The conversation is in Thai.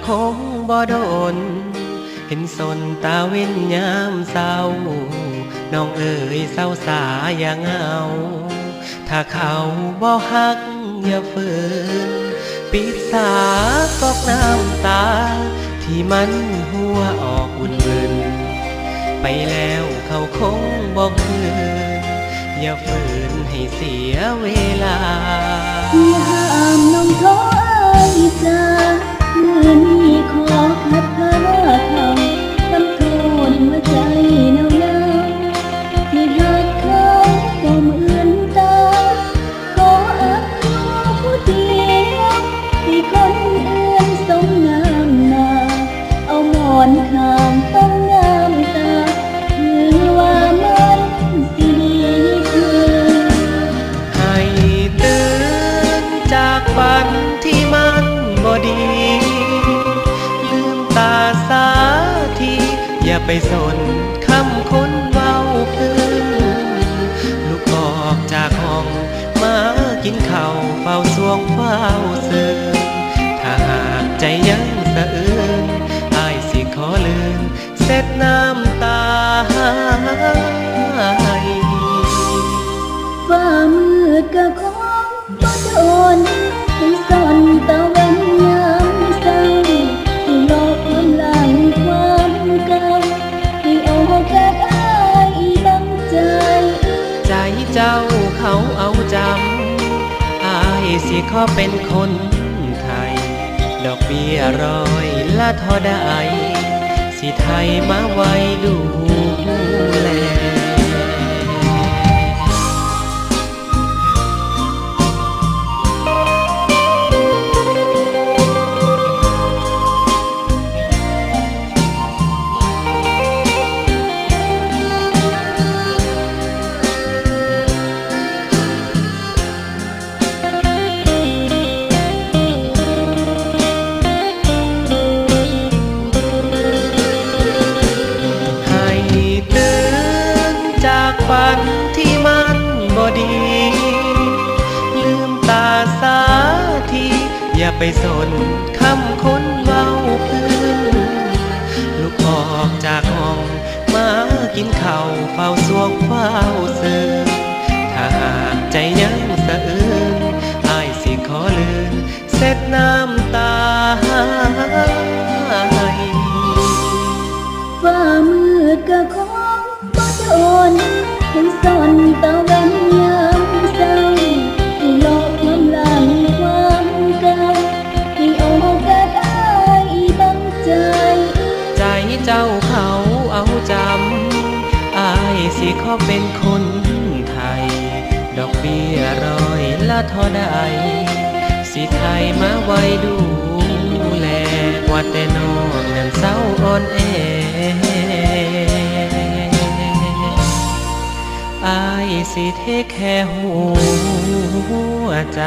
คงบ่โดนเห็นสนตาเว้นยามเศร้าน้องเอ๋ยเศร้าสาอย่างเอาถ้าเขาบ่ฮักอย่าฝืนปิดสากอกน้ำตาที่มันหัวออกอุ่นบึนไปแล้วเขาคงบ่คืนอย่าฝืนให้เสียเวลาอย่าห้ามน้องท้ออ้ายจ้าเมื่อนี้ขอพัดพาเขาทำโทษหัวใจหนาวที่หักเขาบ่เหมือนตาขออักผู้เดียวที่คนอื่นสมงามหน้าเอาหมอนข้างต้องงามตาคือว่ามันสิดีขึ้นให้ตื่นจากฝันที่มันบ่ดีลืมตาสาทีอย่าไปสนคำคนเว้าพื้นลุกออกจากห้องมากินข้าวเฝ้าสวงเฝ้าซึมถ้าหากใจยังสะอื้นอ้ายสิขอลืมเสร็จน้ำตาฝ่ามือก็คงบ่โดนให้ซ่อนตะเวนยามเศร้าให้หลอกความหลังความเก่าให้เอากาสอ้ายบังใจใจเจ้าเขาเอาจำอ้ายสิขอเป็นคนไทยดอกเบี้ยร้อยละเท่าใดสิไทยมาไว้ดูแลฝันที่มันบ่ดีลืมตาสาทีอย่าไปสนคำคนเว้าพื้นลุกออกจากห้องมากินข้าวเฝ้าสวงเฝ้าซึมถ้าหากใจยังสะอื้นอ้ายสิขอลืมเสร็จน้ำตาฝ่ามือก็คงบ่โดนให้ซ่อนตะเวนยามเศร้าให้หลอกความหลังความเก่าให้เอากาสอ้ายบังใจใจเจ้าเขาเอาจำอ้ายสิขอเป็นคนไทยดอกเบี้ยร้อยละเท่าใดสิไทยมาไว้ดูแลว่าแต่น้องนั้นเศร้าอ่อนแออ้ายสิเทคแค่หัวใจ